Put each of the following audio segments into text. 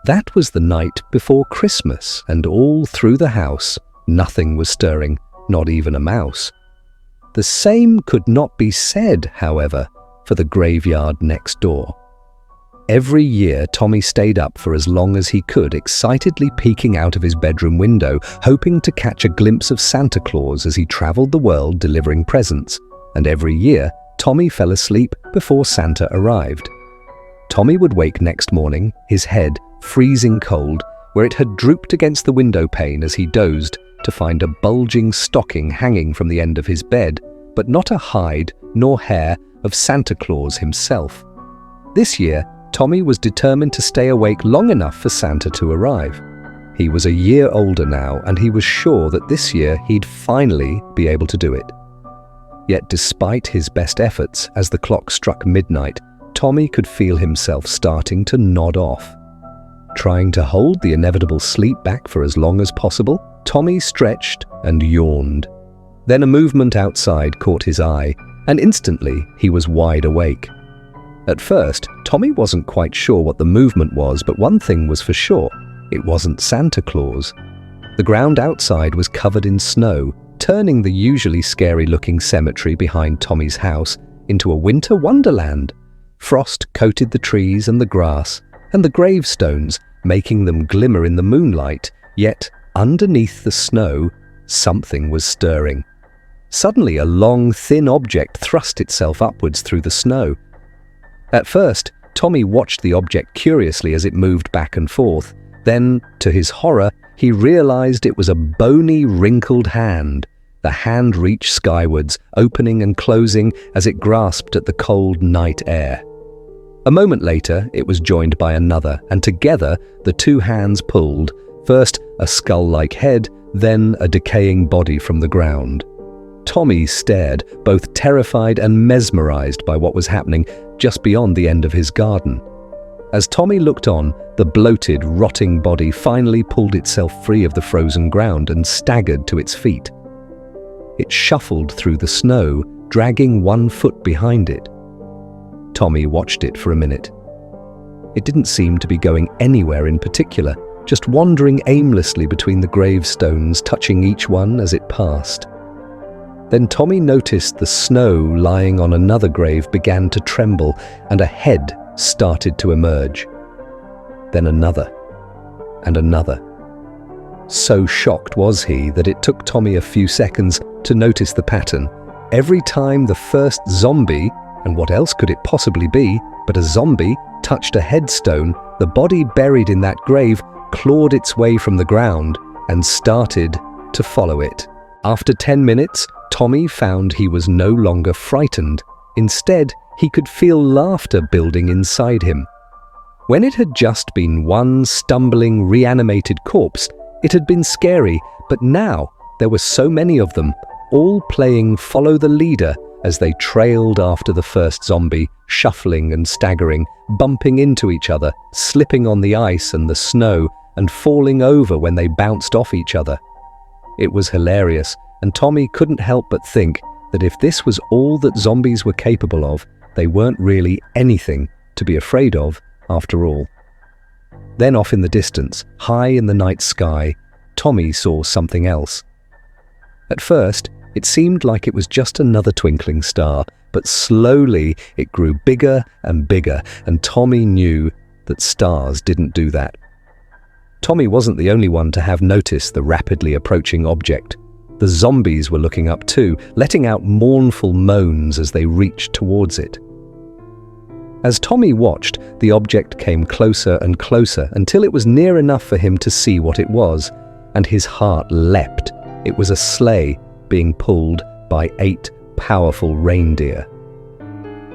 That was the night before Christmas, and all through the house, nothing was stirring, not even a mouse. The same could not be said, however, for the graveyard next door. Every year, Tommy stayed up for as long as he could, excitedly peeking out of his bedroom window, hoping to catch a glimpse of Santa Claus as he traveled the world delivering presents. And every year, Tommy fell asleep before Santa arrived. Tommy would wake next morning, his head freezing cold, where it had drooped against the window pane as he dozed, to find a bulging stocking hanging from the end of his bed, but not a hide nor hair of Santa Claus himself. This year, Tommy was determined to stay awake long enough for Santa to arrive. He was a year older now, and he was sure that this year he'd finally be able to do it. Yet despite his best efforts, as the clock struck midnight, Tommy could feel himself starting to nod off. Trying to hold the inevitable sleep back for as long as possible, Tommy stretched and yawned. Then a movement outside caught his eye, and instantly he was wide awake. At first, Tommy wasn't quite sure what the movement was, but one thing was for sure: it wasn't Santa Claus. The ground outside was covered in snow, turning the usually scary-looking cemetery behind Tommy's house into a winter wonderland. Frost coated the trees and the grass, and the gravestones, making them glimmer in the moonlight, yet underneath the snow, something was stirring. Suddenly, a long, thin object thrust itself upwards through the snow. At first, Tommy watched the object curiously as it moved back and forth. Then, to his horror, he realized it was a bony, wrinkled hand. The hand reached skywards, opening and closing as it grasped at the cold night air. A moment later, it was joined by another, and together the two hands pulled, first a skull-like head, then a decaying body from the ground. Tommy stared, both terrified and mesmerized by what was happening just beyond the end of his garden. As Tommy looked on, the bloated, rotting body finally pulled itself free of the frozen ground and staggered to its feet. It shuffled through the snow, dragging 1 foot behind it. Tommy watched it for a minute. It didn't seem to be going anywhere in particular, just wandering aimlessly between the gravestones, touching each one as it passed. Then Tommy noticed the snow lying on another grave began to tremble, and a head started to emerge. Then another, and another. So shocked was he that it took Tommy a few seconds to notice the pattern. Every time the first zombie, and what else could it possibly be but a zombie, touched a headstone, the body buried in that grave clawed its way from the ground and started to follow it. After 10 minutes, Tommy found he was no longer frightened. Instead, he could feel laughter building inside him. When it had just been one stumbling, reanimated corpse, it had been scary, but now there were so many of them, all playing follow the leader as they trailed after the first zombie, shuffling and staggering, bumping into each other, slipping on the ice and the snow, and falling over when they bounced off each other. It was hilarious, and Tommy couldn't help but think that if this was all that zombies were capable of, they weren't really anything to be afraid of after all. Then off in the distance, high in the night sky, Tommy saw something else. At first, it seemed like it was just another twinkling star, but slowly it grew bigger and bigger, and Tommy knew that stars didn't do that. Tommy wasn't the only one to have noticed the rapidly approaching object. The zombies were looking up too, letting out mournful moans as they reached towards it. As Tommy watched, the object came closer and closer until it was near enough for him to see what it was, and his heart leapt. It was a sleigh being pulled by 8 powerful reindeer.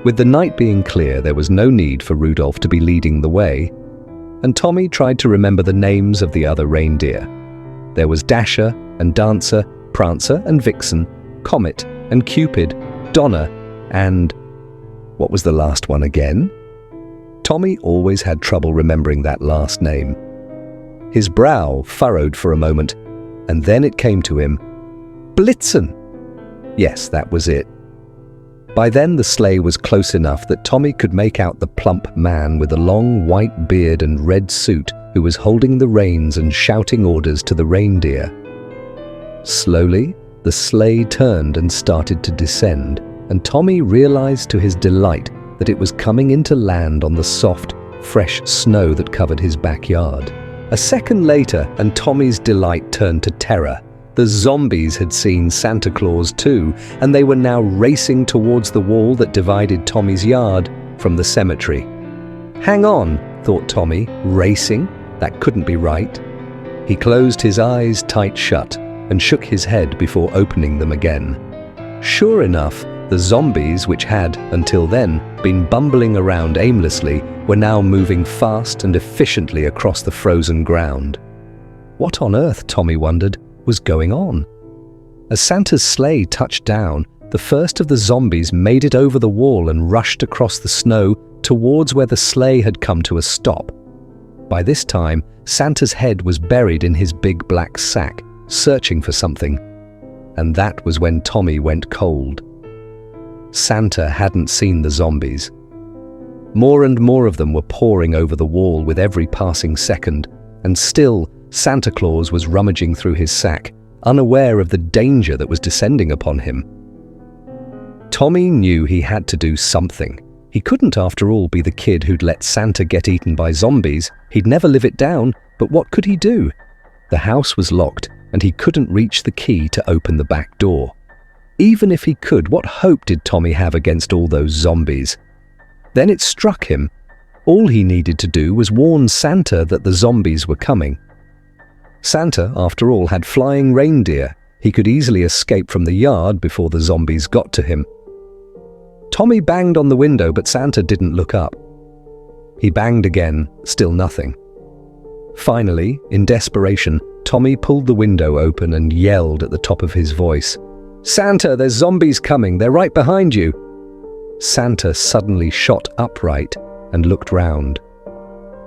With the night being clear, there was no need for Rudolph to be leading the way, and Tommy tried to remember the names of the other reindeer. There was Dasher and Dancer, Prancer and Vixen, Comet and Cupid, Donner, and what was the last one again? Tommy always had trouble remembering that last name. His brow furrowed for a moment, and then it came to him. Blitzen! Yes, that was it. By then the sleigh was close enough that Tommy could make out the plump man with a long white beard and red suit who was holding the reins and shouting orders to the reindeer. Slowly, the sleigh turned and started to descend, and Tommy realized to his delight that it was coming into land on the soft, fresh snow that covered his backyard. A second later, and Tommy's delight turned to terror. The zombies had seen Santa Claus too, and they were now racing towards the wall that divided Tommy's yard from the cemetery. "Hang on," thought Tommy, racing? That couldn't be right. He closed his eyes tight shut and shook his head before opening them again. Sure enough, the zombies, which had, until then, been bumbling around aimlessly, were now moving fast and efficiently across the frozen ground. What on earth, Tommy wondered, was going on? As Santa's sleigh touched down, the first of the zombies made it over the wall and rushed across the snow towards where the sleigh had come to a stop. By this time, Santa's head was buried in his big black sack, searching for something. And that was when Tommy went cold. Santa hadn't seen the zombies. More and more of them were pouring over the wall with every passing second, and still, Santa Claus was rummaging through his sack, unaware of the danger that was descending upon him. Tommy knew he had to do something. He couldn't, after all, be the kid who'd let Santa get eaten by zombies. He'd never live it down, but what could he do? The house was locked, and he couldn't reach the key to open the back door. Even if he could, what hope did Tommy have against all those zombies? Then it struck him. All he needed to do was warn Santa that the zombies were coming. Santa, after all, had flying reindeer. He could easily escape from the yard before the zombies got to him. Tommy banged on the window, but Santa didn't look up. He banged again, still nothing. Finally, in desperation, Tommy pulled the window open and yelled at the top of his voice, "Santa, there's zombies coming, they're right behind you." Santa suddenly shot upright and looked round.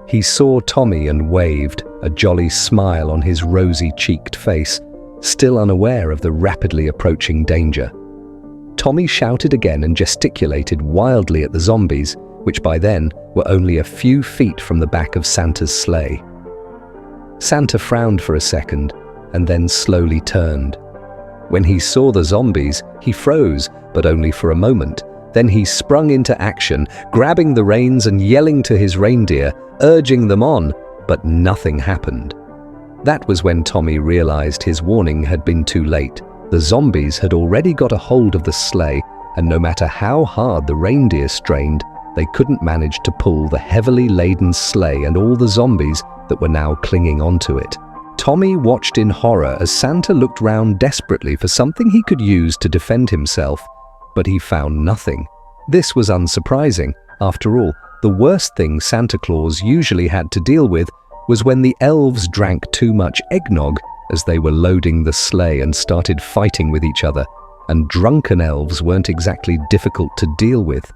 He saw Tommy and waved, a jolly smile on his rosy-cheeked face, still unaware of the rapidly approaching danger. Tommy shouted again and gesticulated wildly at the zombies, which by then were only a few feet from the back of Santa's sleigh. Santa frowned for a second and then slowly turned. When he saw the zombies, he froze, but only for a moment. Then he sprung into action, grabbing the reins and yelling to his reindeer, urging them on, but nothing happened. That was when Tommy realized his warning had been too late. The zombies had already got a hold of the sleigh, and no matter how hard the reindeer strained, they couldn't manage to pull the heavily laden sleigh and all the zombies that were now clinging onto it. Tommy watched in horror as Santa looked round desperately for something he could use to defend himself, but he found nothing. This was unsurprising. After all, the worst thing Santa Claus usually had to deal with was when the elves drank too much eggnog as they were loading the sleigh and started fighting with each other, and drunken elves weren't exactly difficult to deal with.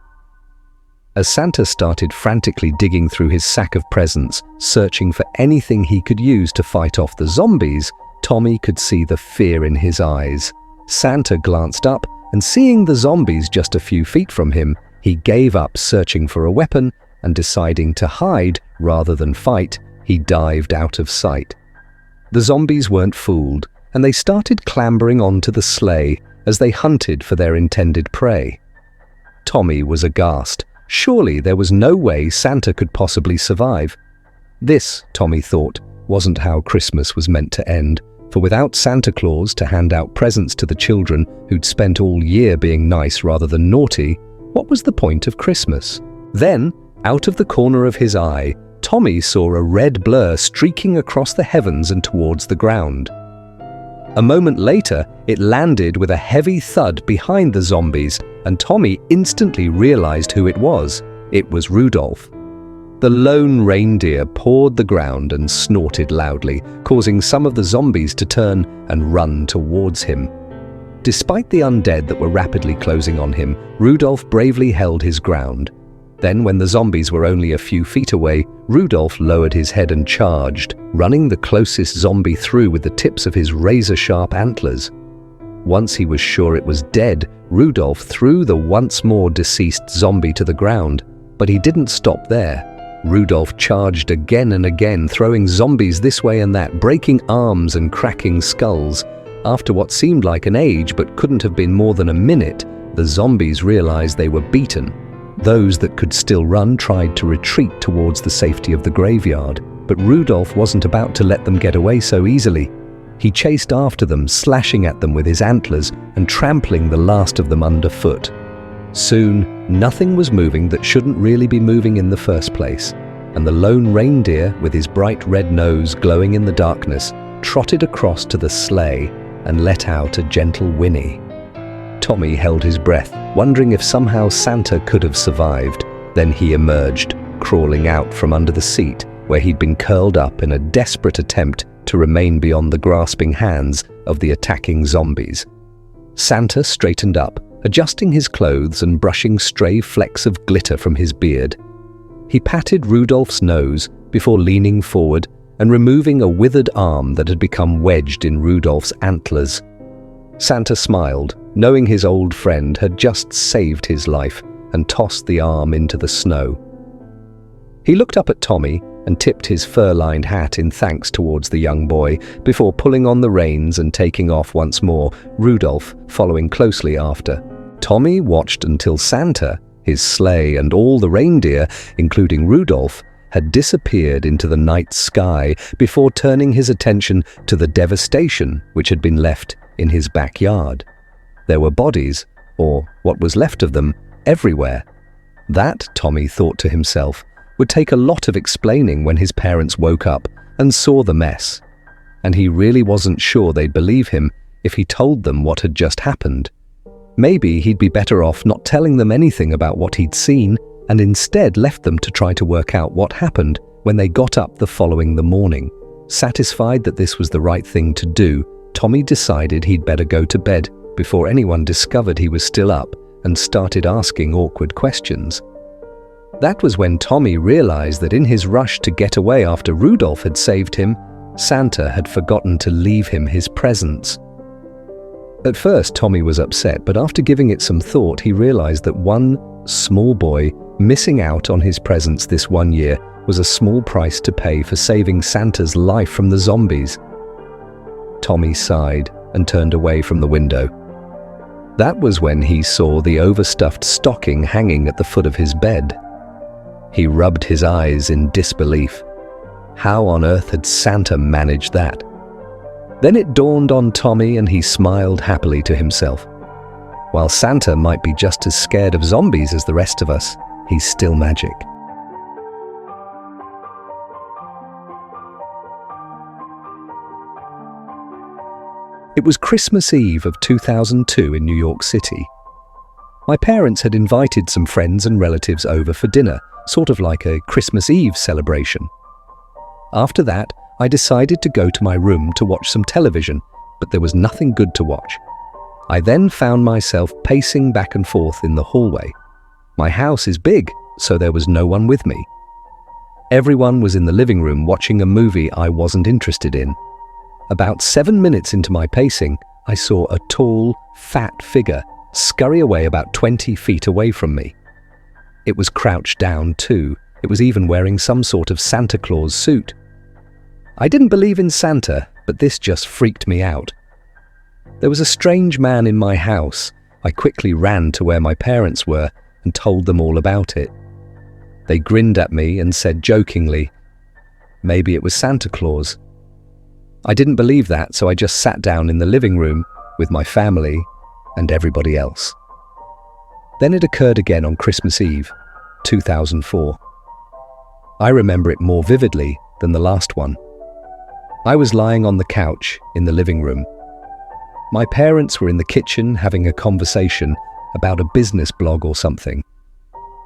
As Santa started frantically digging through his sack of presents, searching for anything he could use to fight off the zombies, Tommy could see the fear in his eyes. Santa glanced up, and seeing the zombies just a few feet from him, he gave up searching for a weapon, and deciding to hide rather than fight, he dived out of sight. The zombies weren't fooled, and they started clambering onto the sleigh as they hunted for their intended prey. Tommy was aghast. Surely there was no way Santa could possibly survive. This, Tommy thought, wasn't how Christmas was meant to end, for without Santa Claus to hand out presents to the children who'd spent all year being nice rather than naughty, what was the point of Christmas? Then, out of the corner of his eye, Tommy saw a red blur streaking across the heavens and towards the ground. A moment later, it landed with a heavy thud behind the zombies, and Tommy instantly realized who it was. It was Rudolph. The lone reindeer pawed the ground and snorted loudly, causing some of the zombies to turn and run towards him. Despite the undead that were rapidly closing on him, Rudolph bravely held his ground. Then, when the zombies were only a few feet away, Rudolph lowered his head and charged, running the closest zombie through with the tips of his razor-sharp antlers. Once he was sure it was dead, Rudolph threw the once more deceased zombie to the ground, but he didn't stop there. Rudolph charged again and again, throwing zombies this way and that, breaking arms and cracking skulls. After what seemed like an age but couldn't have been more than a minute, the zombies realized they were beaten. Those that could still run tried to retreat towards the safety of the graveyard, but Rudolph wasn't about to let them get away so easily. He chased after them, slashing at them with his antlers and trampling the last of them underfoot. Soon, nothing was moving that shouldn't really be moving in the first place, and the lone reindeer, with his bright red nose glowing in the darkness, trotted across to the sleigh and let out a gentle whinny. Tommy held his breath, wondering if somehow Santa could have survived. Then he emerged, crawling out from under the seat, where he'd been curled up in a desperate attempt to remain beyond the grasping hands of the attacking zombies. Santa straightened up, adjusting his clothes and brushing stray flecks of glitter from his beard. He patted Rudolph's nose before leaning forward and removing a withered arm that had become wedged in Rudolph's antlers. Santa smiled, knowing his old friend had just saved his life, and tossed the arm into the snow. He looked up at Tommy and tipped his fur-lined hat in thanks towards the young boy before pulling on the reins and taking off once more, Rudolph following closely after. Tommy watched until Santa, his sleigh and all the reindeer, including Rudolph, had disappeared into the night sky before turning his attention to the devastation which had been left in his backyard. There were bodies, or what was left of them, everywhere. That, Tommy thought to himself, would take a lot of explaining when his parents woke up and saw the mess. And he really wasn't sure they'd believe him if he told them what had just happened. Maybe he'd be better off not telling them anything about what he'd seen and instead left them to try to work out what happened when they got up the following morning. Satisfied that this was the right thing to do, Tommy decided he'd better go to bed before anyone discovered he was still up and started asking awkward questions. That was when Tommy realized that in his rush to get away after Rudolph had saved him, Santa had forgotten to leave him his presents. At first, Tommy was upset, but after giving it some thought, he realized that one small boy missing out on his presents this one year was a small price to pay for saving Santa's life from the zombies. Tommy sighed and turned away from the window. That was when he saw the overstuffed stocking hanging at the foot of his bed. He rubbed his eyes in disbelief. How on earth had Santa managed that? Then it dawned on Tommy and he smiled happily to himself. While Santa might be just as scared of zombies as the rest of us, he's still magic. It was Christmas Eve of 2002 in New York City. My parents had invited some friends and relatives over for dinner, sort of like a Christmas Eve celebration. After that, I decided to go to my room to watch some television, but there was nothing good to watch. I then found myself pacing back and forth in the hallway. My house is big, so there was no one with me. Everyone was in the living room watching a movie I wasn't interested in. About 7 minutes into my pacing, I saw a tall, fat figure scurry away about 20 feet away from me. It was crouched down too. It was even wearing some sort of Santa Claus suit. I didn't believe in Santa, but this just freaked me out. There was a strange man in my house. I quickly ran to where my parents were and told them all about it. They grinned at me and said jokingly, maybe it was Santa Claus. I didn't believe that, so I just sat down in the living room with my family and everybody else. Then it occurred again on Christmas Eve, 2004. I remember it more vividly than the last one. I was lying on the couch in the living room. My parents were in the kitchen having a conversation about a business blog or something.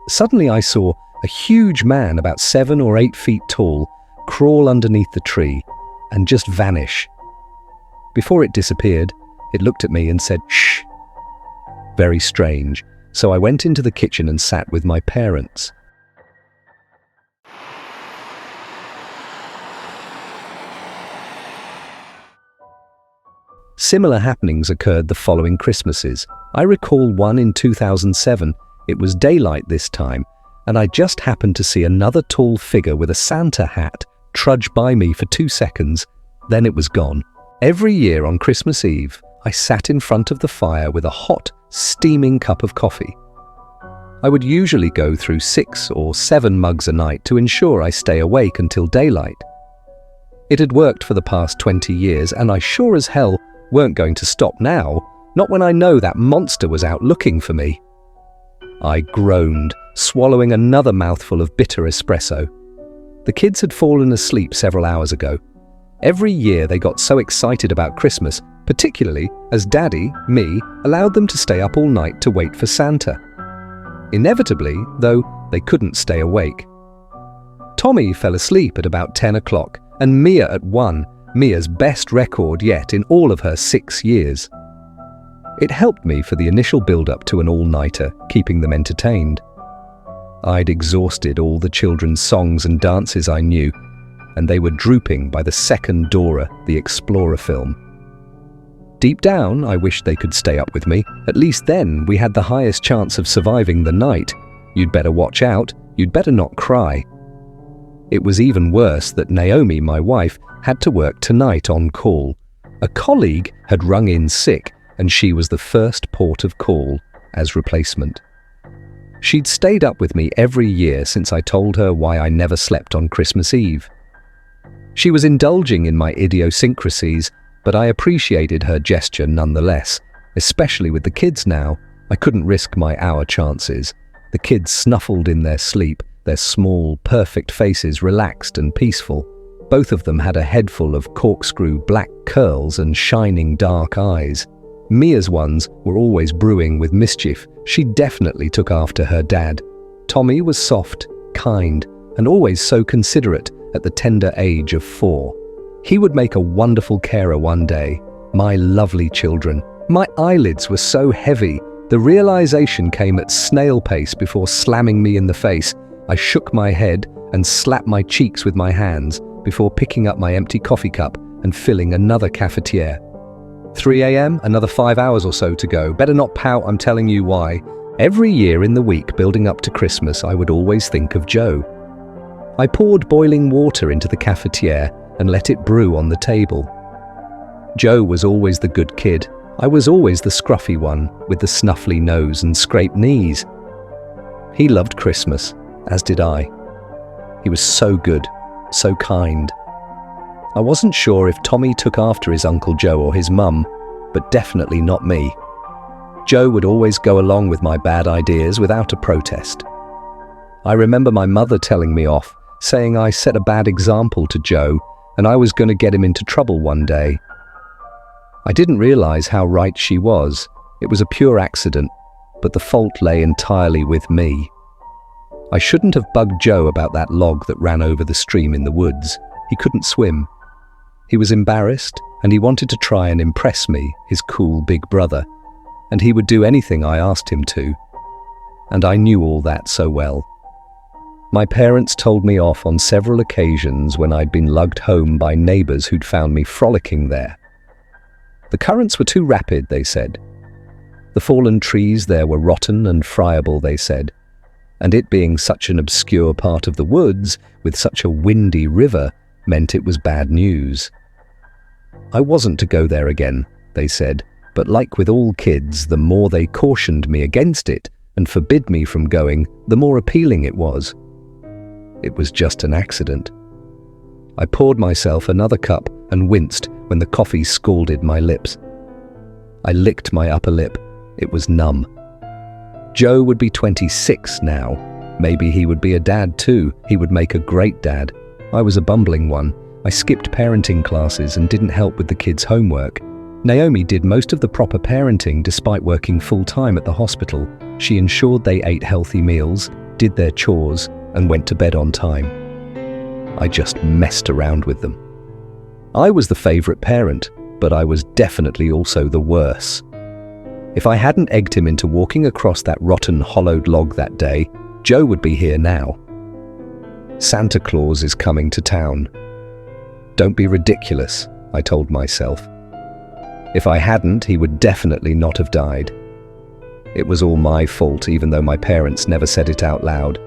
Suddenly I saw a huge man about 7 or 8 feet tall crawl underneath the tree and just vanish. Before it disappeared, it looked at me and said, "Shh." Very strange, so I went into the kitchen and sat with my parents. Similar happenings occurred the following Christmases. I recall one in 2007. It was daylight this time, and I just happened to see another tall figure with a Santa hat trudge by me for 2 seconds, then it was gone. Every year on Christmas Eve, I sat in front of the fire with a hot, steaming cup of coffee. I would usually go through 6 or 7 mugs a night to ensure I stay awake until daylight. It had worked for the past 20 years, and I sure as hell weren't going to stop now, not when I know that monster was out looking for me. I groaned, swallowing another mouthful of bitter espresso. The kids had fallen asleep several hours ago. Every year they got so excited about Christmas, particularly as Daddy, me, allowed them to stay up all night to wait for Santa. Inevitably, though, they couldn't stay awake. Tommy fell asleep at about 10 o'clock, and Mia at 1, Mia's best record yet in all of her 6 years. It helped me for the initial build-up to an all-nighter, keeping them entertained. I'd exhausted all the children's songs and dances I knew, and they were drooping by the second Dora the Explorer film. Deep down, I wished they could stay up with me. At least then, we had the highest chance of surviving the night. You'd better watch out, you'd better not cry. It was even worse that Naomi, my wife, had to work tonight on call. A colleague had rung in sick, and she was the first port of call as replacement. She'd stayed up with me every year since I told her why I never slept on Christmas Eve. She was indulging in my idiosyncrasies, but I appreciated her gesture nonetheless, especially with the kids now. I couldn't risk my hour chances. The kids snuffled in their sleep, their small, perfect faces relaxed and peaceful. Both of them had a head full of corkscrew black curls and shining dark eyes. Mia's ones were always brewing with mischief. She definitely took after her dad. Tommy was soft, kind, and always so considerate at the tender age of 4. He would make a wonderful carer one day. My lovely children. My eyelids were so heavy. The realization came at snail pace before slamming me in the face. I shook my head and slapped my cheeks with my hands before picking up my empty coffee cup and filling another cafetiere. 3 a.m., another 5 hours or so to go. Better not pout, I'm telling you why. Every year in the week building up to Christmas, I would always think of Joe. I poured boiling water into the cafetiere and let it brew on the table. Joe was always the good kid. I was always the scruffy one with the snuffly nose and scraped knees. He loved Christmas, as did I. He was so good, so kind. I wasn't sure if Tommy took after his Uncle Joe or his mum, but definitely not me. Joe would always go along with my bad ideas without a protest. I remember my mother telling me off, saying I set a bad example to Joe and I was going to get him into trouble one day. I didn't realize how right she was. It was a pure accident, but the fault lay entirely with me. I shouldn't have bugged Joe about that log that ran over the stream in the woods. He couldn't swim. He was embarrassed, and he wanted to try and impress me, his cool big brother, and he would do anything I asked him to. And I knew all that so well. My parents told me off on several occasions when I'd been lugged home by neighbors who'd found me frolicking there. The currents were too rapid, they said. The fallen trees there were rotten and friable, they said, and it being such an obscure part of the woods with such a windy river meant it was bad news. I wasn't to go there again, they said, but like with all kids, the more they cautioned me against it and forbid me from going, the more appealing it was. It was just an accident. I poured myself another cup and winced when the coffee scalded my lips. I licked my upper lip. It was numb. Joe would be 26 now. Maybe he would be a dad too. He would make a great dad. I was a bumbling one. I skipped parenting classes and didn't help with the kids' homework. Naomi did most of the proper parenting despite working full-time at the hospital. She ensured they ate healthy meals, did their chores, and went to bed on time. I just messed around with them. I was the favorite parent, but I was definitely also the worse. If I hadn't egged him into walking across that rotten, hollowed log that day, Joe would be here now. Santa Claus is coming to town. Don't be ridiculous, I told myself. If I hadn't, he would definitely not have died. It was all my fault, even though my parents never said it out loud.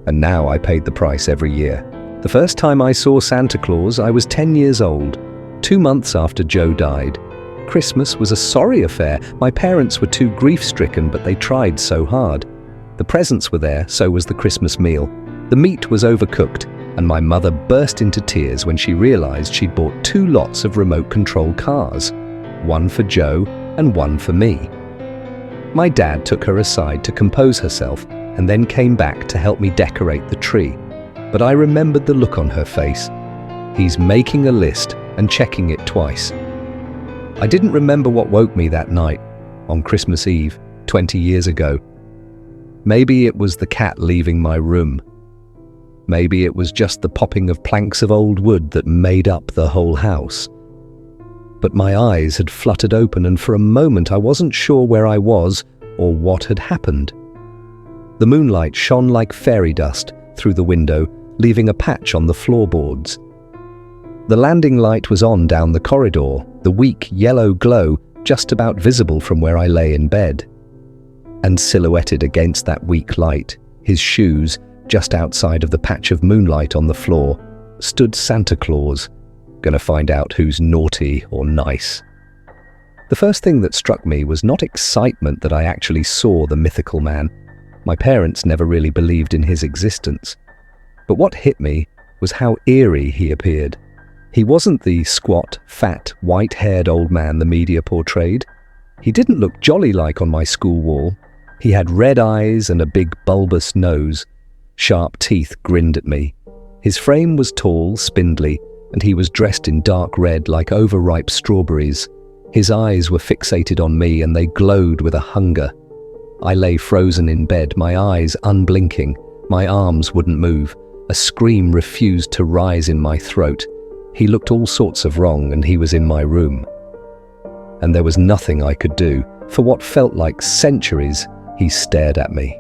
and now I paid the price every year. The first time I saw Santa Claus, I was 10 years old, 2 months after Joe died. Christmas was a sorry affair. My parents were too grief-stricken, but they tried so hard. The presents were there, so was the Christmas meal. The meat was overcooked, and my mother burst into tears when she realized she'd bought 2 lots of remote-control cars, one for Joe and one for me. My dad took her aside to compose herself and then came back to help me decorate the tree. But I remembered the look on her face. He's making a list and checking it twice. I didn't remember what woke me that night, on Christmas Eve, 20 years ago. Maybe it was the cat leaving my room. Maybe it was just the popping of planks of old wood that made up the whole house. But my eyes had fluttered open, and for a moment I wasn't sure where I was or what had happened. The moonlight shone like fairy dust through the window, leaving a patch on the floorboards. The landing light was on down the corridor, the weak yellow glow just about visible from where I lay in bed. And silhouetted against that weak light, his shoes, just outside of the patch of moonlight on the floor, stood Santa Claus, gonna find out who's naughty or nice. The first thing that struck me was not excitement that I actually saw the mythical man. My parents never really believed in his existence. But what hit me was how eerie he appeared. He wasn't the squat, fat, white-haired old man the media portrayed. He didn't look jolly-like on my school wall. He had red eyes and a big bulbous nose. Sharp teeth grinned at me. His frame was tall, spindly, and he was dressed in dark red like overripe strawberries. His eyes were fixated on me and they glowed with a hunger. I lay frozen in bed, my eyes unblinking. My arms wouldn't move. A scream refused to rise in my throat. He looked all sorts of wrong and he was in my room. And there was nothing I could do. For what felt like centuries, he stared at me.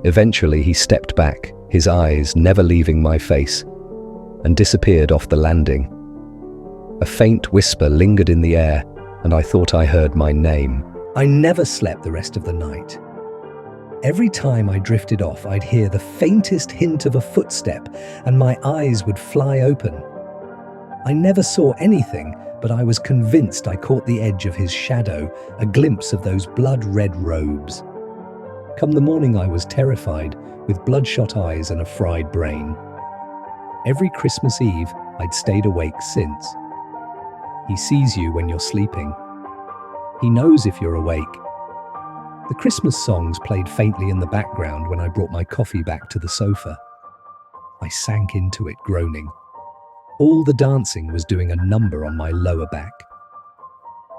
Eventually he stepped back, his eyes never leaving my face, and disappeared off the landing. A faint whisper lingered in the air, and I thought I heard my name. I never slept the rest of the night. Every time I drifted off, I'd hear the faintest hint of a footstep, and my eyes would fly open. I never saw anything, but I was convinced I caught the edge of his shadow, a glimpse of those blood-red robes. Come the morning, I was terrified, with bloodshot eyes and a fried brain. Every Christmas Eve, I'd stayed awake since. He sees you when you're sleeping. He knows if you're awake. The Christmas songs played faintly in the background when I brought my coffee back to the sofa. I sank into it, groaning. All the dancing was doing a number on my lower back.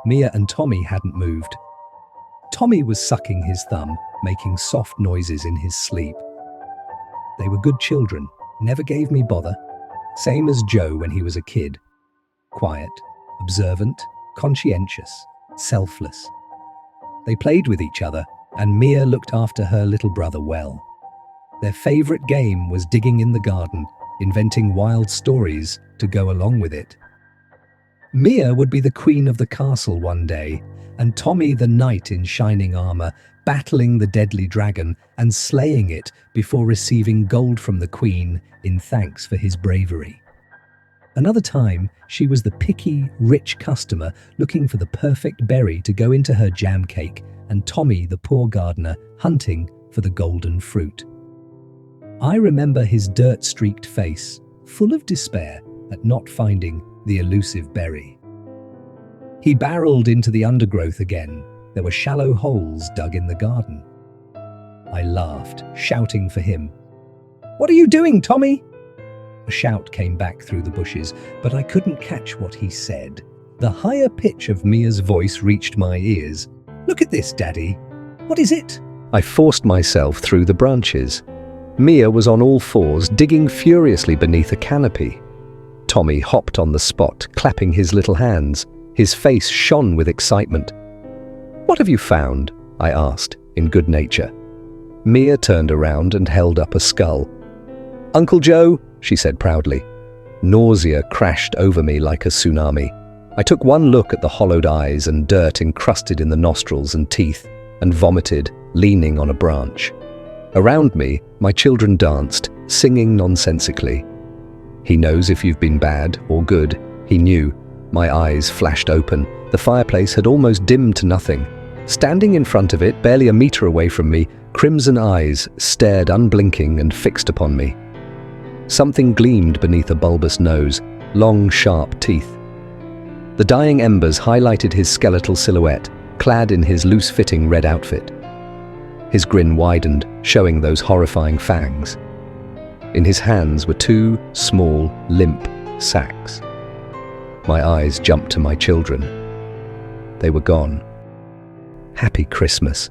Mia and Tommy hadn't moved. Tommy was sucking his thumb, making soft noises in his sleep. They were good children, never gave me bother, same as Joe when he was a kid. Quiet, observant, conscientious, selfless. They played with each other, and Mia looked after her little brother well. Their favorite game was digging in the garden, inventing wild stories to go along with it. Mia would be the queen of the castle one day, and Tommy the knight in shining armor, battling the deadly dragon and slaying it before receiving gold from the queen in thanks for his bravery. Another time, she was the picky, rich customer looking for the perfect berry to go into her jam cake, and Tommy, the poor gardener, hunting for the golden fruit. I remember his dirt-streaked face, full of despair at not finding the elusive berry. He barreled into the undergrowth again. There were shallow holes dug in the garden. I laughed, shouting for him. "What are you doing, Tommy?" A shout came back through the bushes, but I couldn't catch what he said. The higher pitch of Mia's voice reached my ears. "Look at this, Daddy. What is it?" I forced myself through the branches. Mia was on all fours, digging furiously beneath a canopy. Tommy hopped on the spot, clapping his little hands. His face shone with excitement. "What have you found?" I asked, in good nature. Mia turned around and held up a skull. "Uncle Joe," she said proudly. Nausea crashed over me like a tsunami. I took one look at the hollowed eyes and dirt encrusted in the nostrils and teeth, and vomited, leaning on a branch. Around me, my children danced, singing nonsensically. He knows if you've been bad or good. He knew. My eyes flashed open. The fireplace had almost dimmed to nothing. Standing in front of it, barely a meter away from me, crimson eyes stared unblinking and fixed upon me. Something gleamed beneath a bulbous nose, long, sharp teeth. The dying embers highlighted his skeletal silhouette, clad in his loose-fitting red outfit. His grin widened, showing those horrifying fangs. In his hands were two small, limp sacks. My eyes jumped to my children. They were gone. "Happy Christmas,"